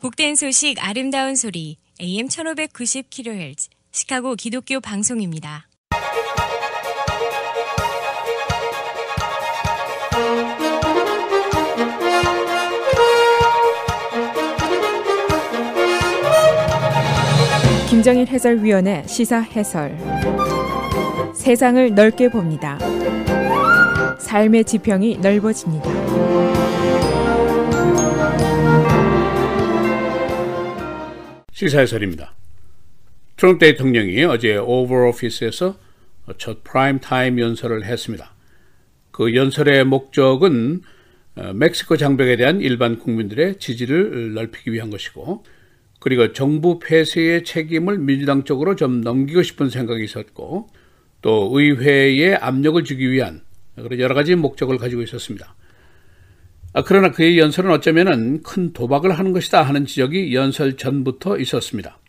복된 소식 아름다운 소리 AM 1590kHz 시카고 기독교 방송입니다. 김정일 해설위원의 시사 해설. 세상을 넓게 봅니다. 삶의 지평이 넓어집니다. 시사 해설입니다. 트럼프 대통령이 어제 오벌 오피스에서 첫 프라임 타임 연설을 했습니다. 그 연설의 목적은 멕시코 장벽에 대한 일반 국민들의 지지를 넓히기 위한 것이고, 그리고 정부 폐쇄의 책임을 민주당 쪽으로 좀 넘기고 싶은 생각이 있었고, 또 의회에 압력을 주기 위한 여러 가지 목적을 가지고 있었습니다. 그러나 그의 연설은 어쩌면 큰 도박을 하는 것이다 하는 지적이 연설 전부터 있었습니다.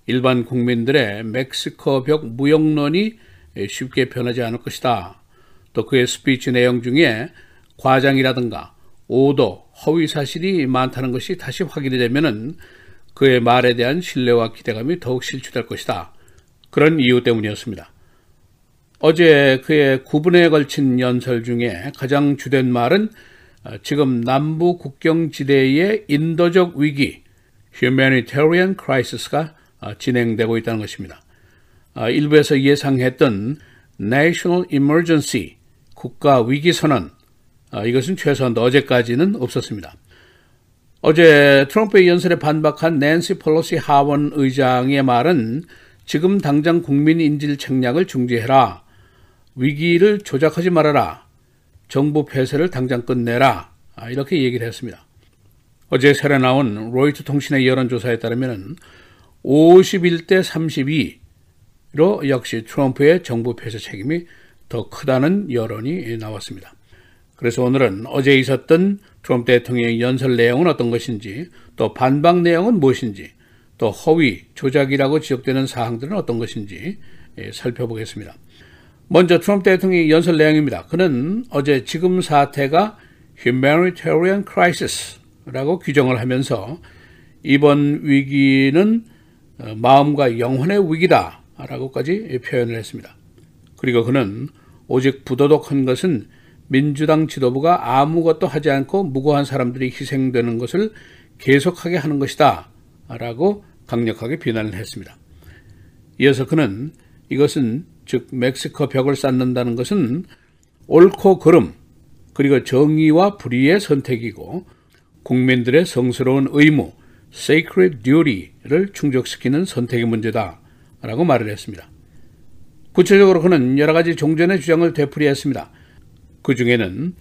일반 국민들의 멕시코 벽 무역론이 쉽게 변하지 않을 것이다. 또 그의 스피치 내용 중에 과장이라든가 오도, 허위 사실이 많다는 것이 다시 확인이 되면은 그의 말에 대한 신뢰와 기대감이 더욱 실추될 것이다. 그런 이유 때문이었습니다. 어제 그의 9분에 걸친 연설 중에 가장 주된 말은 지금 남부 국경지대의 인도적 위기, Humanitarian Crisis가 진행되고 있다는 것입니다. 일부에서 예상했던 National Emergency, 국가 위기 선언, 이것은 최소한 어제까지는 없었습니다. 어제 트럼프의 연설에 반박한 낸시 펠로시 하원 의장의 말은 지금 당장 국민 인질 책략을 중지해라, 위기를 조작하지 말아라, 정부 폐쇄를 당장 끝내라, 이렇게 얘기를 했습니다. 어제 새로 나온 로이터 통신의 여론조사에 따르면 51대 32로 역시 트럼프의 정부 폐쇄 책임이 더 크다는 여론이 나왔습니다. 그래서 오늘은 어제 있었던 트럼프 대통령의 연설 내용은 어떤 것인지, 또 반박 내용은 무엇인지, 또 허위, 조작이라고 지적되는 사항들은 어떤 것인지 살펴보겠습니다. 먼저 트럼프 대통령의 연설 내용입니다. 그는 어제 지금 사태가 Humanitarian Crisis라고 규정을 하면서 이번 위기는 마음과 영혼의 위기다 라고까지 표현을 했습니다. 그리고 그는 오직 부도덕한 것은 민주당 지도부가 아무것도 하지 않고 무고한 사람들이 희생되는 것을 계속하게 하는 것이다 라고 강력하게 비난을 했습니다. 이어서 그는 이것은 즉 멕시코 벽을 쌓는다는 것은 옳고 그름, 그리고 정의와 불의의 선택이고 국민들의 성스러운 의무, sacred duty를 충족시키는 선택의 문제다 라고 말을 했습니다. 구체적으로 그는 여러 가지 종전의 주장을 되풀이했습니다. 그 중에는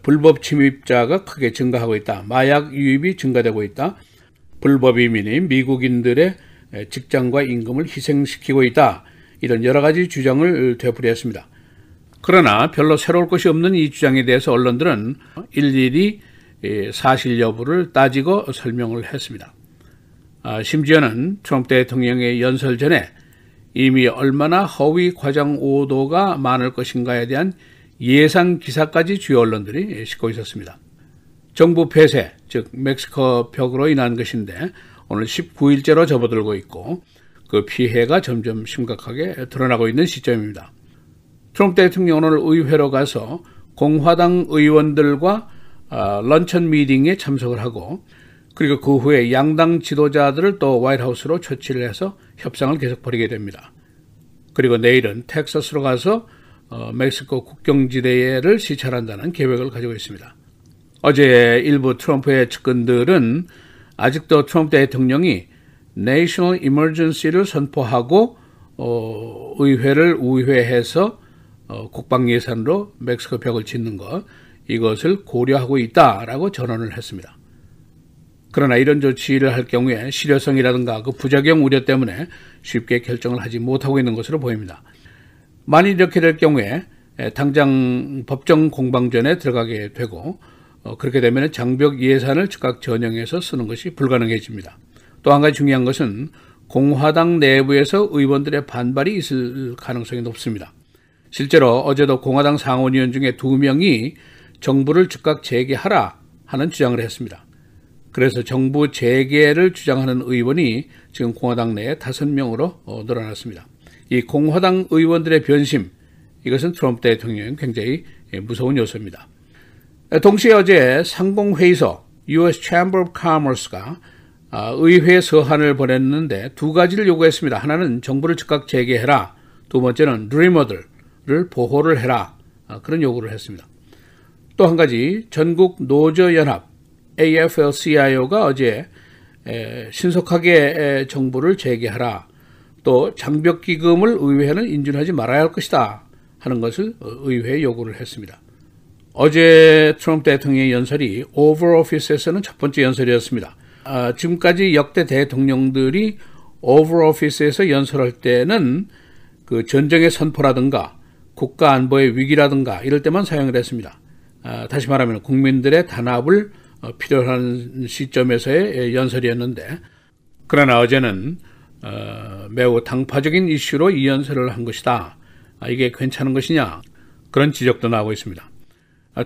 불법 침입자가 크게 증가하고 있다, 마약 유입이 증가되고 있다, 불법 이민이 미국인들의 직장과 임금을 희생시키고 있다, 이런 여러 가지 주장을 되풀이했습니다. 그러나 별로 새로울 것이 없는 이 주장에 대해서 언론들은 일일이 사실 여부를 따지고 설명을 했습니다. 심지어는 트럼프 대통령의 연설 전에 이미 얼마나 허위 과장 오도가 많을 것인가에 대한 예상 기사까지 주요 언론들이 싣고 있었습니다. 정부 폐쇄, 즉 멕시코 벽으로 인한 것인데 오늘 19일째로 접어들고 있고 그 피해가 점점 심각하게 드러나고 있는 시점입니다. 트럼프 대통령은 오늘 의회로 가서 공화당 의원들과 런천 미팅에 참석을 하고, 그리고 그 후에 양당 지도자들을 또 화이트하우스로 초치를 해서 협상을 계속 벌이게 됩니다. 그리고 내일은 텍사스로 가서 멕시코 국경지대를 시찰한다는 계획을 가지고 있습니다. 어제 일부 트럼프의 측근들은 아직도 트럼프 대통령이 National Emergency를 선포하고 의회를 우회해서 국방 예산으로 멕시코 벽을 짓는 것, 이것을 고려하고 있다라고 전언을 했습니다. 그러나 이런 조치를 할 경우에 실효성이라든가 그 부작용 우려 때문에 쉽게 결정을 하지 못하고 있는 것으로 보입니다. 만일 이렇게 될 경우에 당장 법정 공방전에 들어가게 되고, 그렇게 되면 장벽 예산을 즉각 전용해서 쓰는 것이 불가능해집니다. 또 한 가지 중요한 것은 공화당 내부에서 의원들의 반발이 있을 가능성이 높습니다. 실제로 어제도 공화당 상원의원 중에 2명이 정부를 즉각 재개하라 하는 주장을 했습니다. 그래서 정부 재개를 주장하는 의원이 지금 공화당 내에 5명으로 늘어났습니다. 이 공화당 의원들의 변심, 이것은 트럼프 대통령이 굉장히 무서운 요소입니다. 동시에 어제 상공회의소 US Chamber of Commerce가 의회 서한을 보냈는데 두 가지를 요구했습니다. 하나는 정부를 즉각 재개해라. 두 번째는 드리머들을 보호를 해라. 그런 요구를 했습니다. 또 한 가지 전국 노조연합 AFL-CIO가 어제 신속하게 정부를 재개하라. 또 장벽기금을 의회는 인준하지 말아야 할 것이다 하는 것을 의회에 요구를 했습니다. 어제 트럼프 대통령의 연설이 오벌 오피스에서는 첫 번째 연설이었습니다. 지금까지 역대 대통령들이 오벌 오피스에서 연설할 때는 그 전쟁의 선포라든가 국가 안보의 위기라든가 이럴 때만 사용을 했습니다. 다시 말하면 국민들의 단합을 필요로 하는 시점에서의 연설이었는데, 그러나 어제는 매우 당파적인 이슈로 이 연설을 한 것이다. 이게 괜찮은 것이냐? 그런 지적도 나오고 있습니다.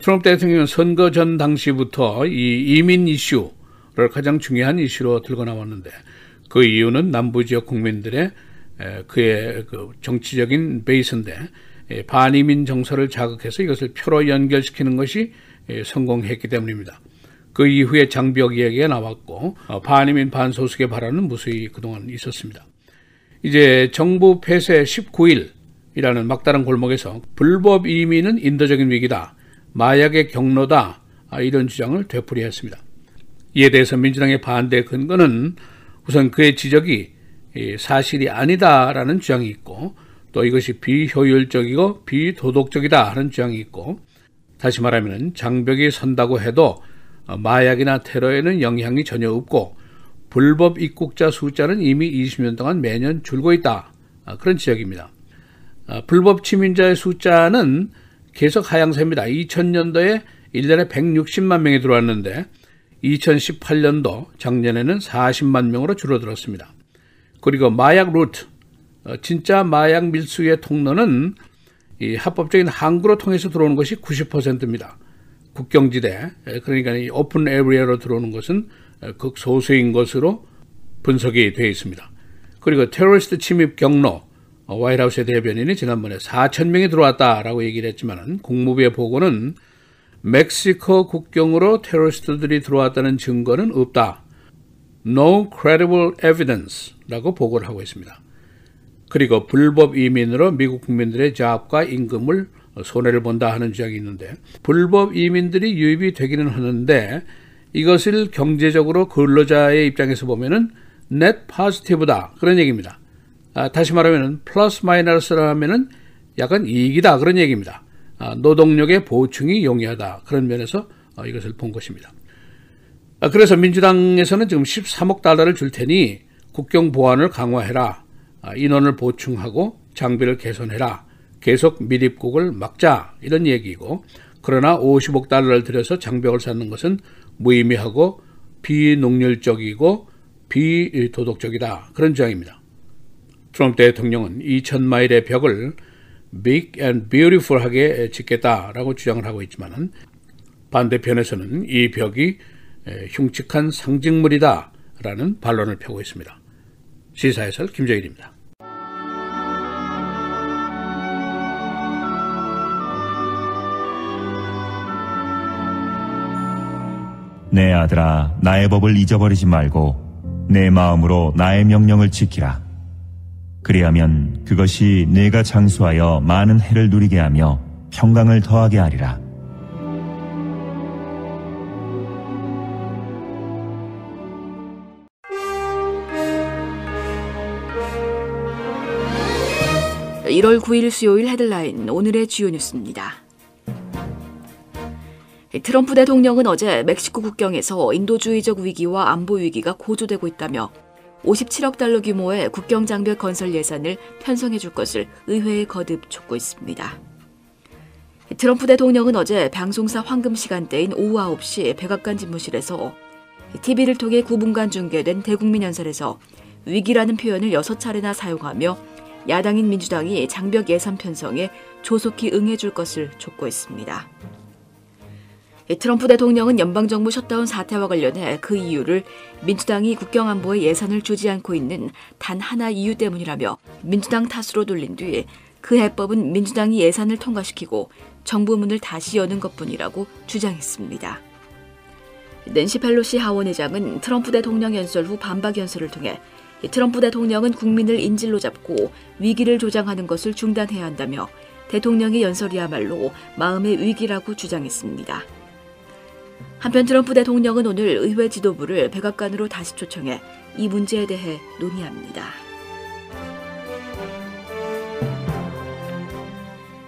트럼프 대통령은 선거 전 당시부터 이 이민 이슈를 가장 중요한 이슈로 들고 나왔는데, 그 이유는 남부 지역 국민들의 그의 그 정치적인 베이스인데, 반이민 정서를 자극해서 이것을 표로 연결시키는 것이 성공했기 때문입니다. 그 이후에 장벽 이야기가 나왔고 반이민 반소수계 발언은 무수히 그동안 있었습니다. 이제 정부 폐쇄 19일이라는 막다른 골목에서 불법 이민은 인도적인 위기다, 마약의 경로다, 이런 주장을 되풀이했습니다. 이에 대해서 민주당의 반대 근거는 우선 그의 지적이 사실이 아니다라는 주장이 있고, 또 이것이 비효율적이고 비도덕적이다 하는 주장이 있고, 다시 말하면 장벽이 선다고 해도 마약이나 테러에는 영향이 전혀 없고 불법 입국자 숫자는 이미 20년 동안 매년 줄고 있다, 그런 지적입니다. 불법 침입자의 숫자는 계속 하향세입니다. 2000년도에 1년에 160만 명이 들어왔는데 2018년도 작년에는 40만 명으로 줄어들었습니다. 그리고 마약 루트, 진짜 마약 밀수의 통로는 이 합법적인 항구로 통해서 들어오는 것이 90%입니다. 국경지대, 그러니까 이 오픈 에리어로 들어오는 것은 극소수인 것으로 분석이 되어 있습니다. 그리고 테러리스트 침입 경로, 화이트하우스의 대변인이 지난번에 4,000명이 들어왔다라고 얘기를 했지만 국무부의 보고는 멕시코 국경으로 테러리스트들이 들어왔다는 증거는 없다. No credible evidence라고 보고를 하고 있습니다. 그리고 불법 이민으로 미국 국민들의 잡과 임금을 손해를 본다 하는 주장이 있는데, 불법 이민들이 유입이 되기는 하는데 이것을 경제적으로 근로자의 입장에서 보면은 net positive다, 그런 얘기입니다. 다시 말하면 플러스 마이너스라 하면은 약간 이익이다, 그런 얘기입니다. 노동력의 보충이 용이하다, 그런 면에서 이것을 본 것입니다. 그래서 민주당에서는 지금 13억 달러를 줄 테니 국경 보안을 강화해라, 인원을 보충하고 장비를 개선해라, 계속 밀입국을 막자, 이런 얘기이고, 그러나 50억 달러를 들여서 장벽을 쌓는 것은 무의미하고 비논리적이고 비도덕적이다, 그런 주장입니다. 트럼프 대통령은 2,000마일의 벽을 big and beautiful하게 짓겠다라고 주장을 하고 있지만, 반대편에서는 이 벽이 흉측한 상징물이다 라는 반론을 펴고 있습니다. 시사해설 김정일입니다. 내 아들아, 나의 법을 잊어버리지 말고 내 마음으로 나의 명령을 지키라. 그리하면 그것이 내가 장수하여 많은 해를 누리게 하며 평강을 더하게 하리라. (1월 9일) 수요일 헤드라인, 오늘의 주요 뉴스입니다. 트럼프 대통령은 어제 멕시코 국경에서 인도주의적 위기와 안보 위기가 고조되고 있다며 57억 달러 규모의 국경 장벽 건설 예산을 편성해 줄 것을 의회에 거듭 촉구했습니다. 트럼프 대통령은 어제 방송사 황금 시간대인 오후 9시 백악관 집무실에서 TV를 통해 9분간 중계된 대국민 연설에서 위기라는 표현을 6차례나 사용하며 야당인 민주당이 장벽 예산 편성에 조속히 응해줄 것을 촉구했습니다. 트럼프 대통령은 연방정부 셧다운 사태와 관련해 그 이유를 민주당이 국경 안보에 예산을 주지 않고 있는 단 하나 이유 때문이라며 민주당 탓으로 돌린 뒤 그 해법은 민주당이 예산을 통과시키고 정부 문을 다시 여는 것뿐이라고 주장했습니다. 낸시 펠로시 하원의장은 트럼프 대통령 연설 후 반박 연설을 통해 트럼프 대통령은 국민을 인질로 잡고 위기를 조장하는 것을 중단해야 한다며 대통령의 연설이야말로 마음의 위기라고 주장했습니다. 한편 트럼프 대통령은 오늘 의회 지도부를 백악관으로 다시 초청해 이 문제에 대해 논의합니다.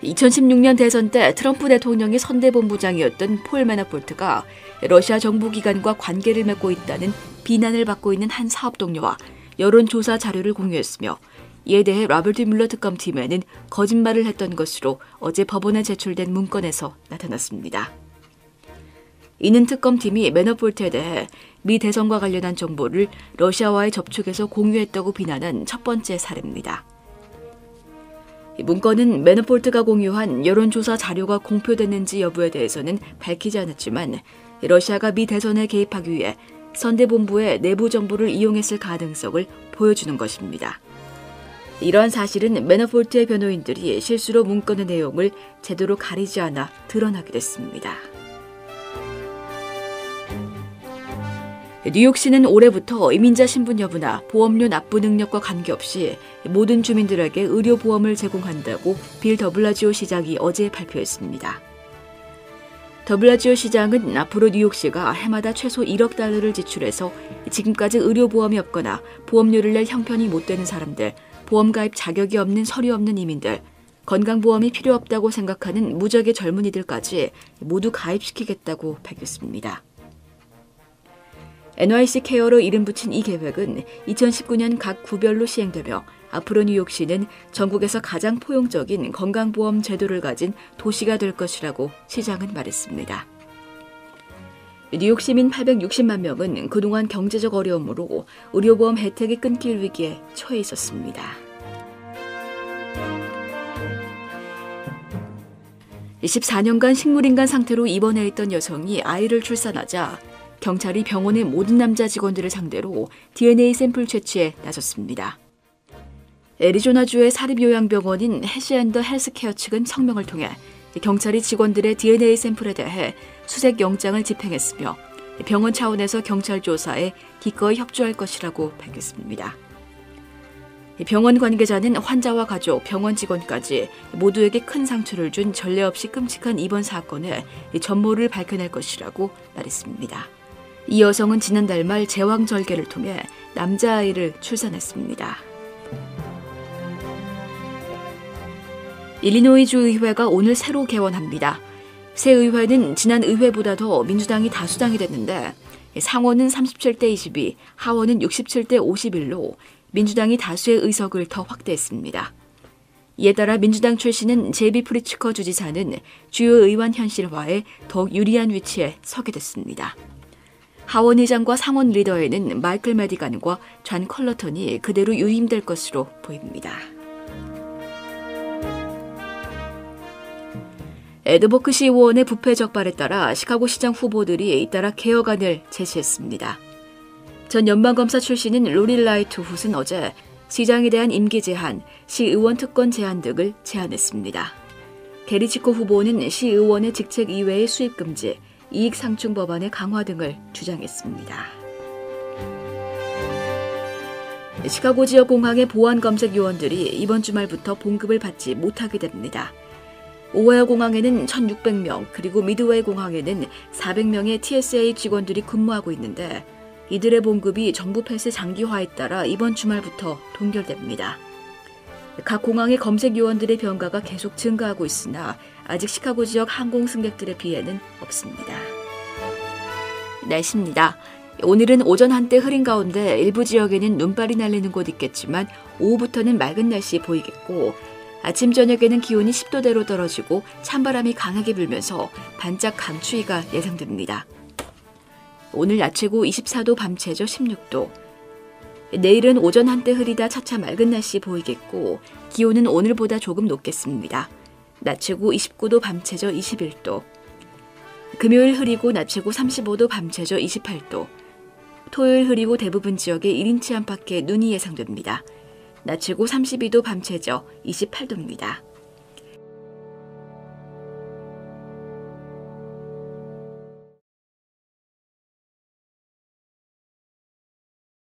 2016년 대선 때 트럼프 대통령의 선대본부장이었던 폴 매너포트가 러시아 정부기관과 관계를 맺고 있다는 비난을 받고 있는 한 사업 동료와 여론조사 자료를 공유했으며 이에 대해 로버트 뮬러 특검팀에는 거짓말을 했던 것으로 어제 법원에 제출된 문건에서 나타났습니다. 이는 특검팀이 매너포트에 대해 미 대선과 관련한 정보를 러시아와의 접촉에서 공유했다고 비난한 첫 번째 사례입니다. 이 문건은 매너포트가 공유한 여론조사 자료가 공표됐는지 여부에 대해서는 밝히지 않았지만 러시아가 미 대선에 개입하기 위해 선대본부의 내부 정보를 이용했을 가능성을 보여주는 것입니다. 이러한 사실은 매너포트의 변호인들이 실수로 문건의 내용을 제대로 가리지 않아 드러나게 됐습니다. 뉴욕시는 올해부터 이민자 신분 여부나 보험료 납부 능력과 관계없이 모든 주민들에게 의료보험을 제공한다고 빌 더블라지오 시장이 어제 발표했습니다. 더블라지오 시장은 앞으로 뉴욕시가 해마다 최소 1억 달러를 지출해서 지금까지 의료보험이 없거나 보험료를 낼 형편이 못 되는 사람들, 보험 가입 자격이 없는 서류 없는 이민들, 건강보험이 필요 없다고 생각하는 무적의 젊은이들까지 모두 가입시키겠다고 밝혔습니다. NYC 케어로 이름 붙인 이 계획은 2019년 각 구별로 시행되며 앞으로 뉴욕시는 전국에서 가장 포용적인 건강보험 제도를 가진 도시가 될 것이라고 시장은 말했습니다. 뉴욕 시민 860만 명은 그동안 경제적 어려움으로 의료보험 혜택이 끊길 위기에 처해 있었습니다. 14년간 식물인간 상태로 입원해 있던 여성이 아이를 출산하자 경찰이 병원의 모든 남자 직원들을 상대로 DNA 샘플 채취에 나섰습니다. 애리조나주의 사립요양병원인 해시앤더 헬스케어 측은 성명을 통해 경찰이 직원들의 DNA 샘플에 대해 수색 영장을 집행했으며 병원 차원에서 경찰 조사에 기꺼이 협조할 것이라고 밝혔습니다. 병원 관계자는 환자와 가족, 병원 직원까지 모두에게 큰 상처를 준 전례 없이 끔찍한 입원 사건의 전모를 밝혀낼 것이라고 말했습니다. 이 여성은 지난달 말 제왕절개를 통해 남자아이를 출산했습니다. 일리노이주 의회가 오늘 새로 개원합니다. 새 의회는 지난 의회보다 더 민주당이 다수당이 됐는데 상원은 37대 22, 하원은 67대 51로 민주당이 다수의 의석을 더 확대했습니다. 이에 따라 민주당 출신은 제비 프리츠커 주지사는 주요 의원 현실화에 더욱 유리한 위치에 서게 됐습니다. 하원 의장과 상원 리더에는 마이클 매디간과 존 컬러턴이 그대로 유임될 것으로 보입니다. 에드버크시 의원의 부패 적발에 따라 시카고 시장 후보들이 잇따라 개혁안을 제시했습니다. 전 연방검사 출신인 로리 라이트 훗은 어제 시장에 대한 임기 제한, 시의원 특권 제한 등을 제안했습니다. 게리 치코 후보는 시의원의 직책 이외의 수입 금지, 이익 상충 법안의 강화 등을 주장했습니다. 시카고 지역 공항의 보안 검색 요원들이 이번 주말부터 봉급을 받지 못하게 됩니다. 오하이오 공항에는 1,600명, 그리고 미드웨이 공항에는 400명의 TSA 직원들이 근무하고 있는데 이들의 봉급이 정부 폐쇄 장기화에 따라 이번 주말부터 동결됩니다. 각 공항의 검색 요원들의 병가가 계속 증가하고 있으나 아직 시카고 지역 항공 승객들의 피해는 없습니다. 날씨입니다. 오늘은 오전 한때 흐린 가운데 일부 지역에는 눈발이 날리는 곳 있겠지만 오후부터는 맑은 날씨 보이겠고 아침 저녁에는 기온이 10도대로 떨어지고 찬바람이 강하게 불면서 반짝 강추위가 예상됩니다. 오늘 낮 최고 24도, 밤 최저 16도. 내일은 오전 한때 흐리다 차차 맑은 날씨 보이겠고 기온은 오늘보다 조금 높겠습니다. 낮 최고 29도, 밤 최저 21도. 금요일 흐리고 낮 최고 35도, 밤 최저 28도. 토요일 흐리고 대부분 지역에 1인치 안팎의 눈이 예상됩니다. 낮 최고 32도, 밤 최저 28도입니다.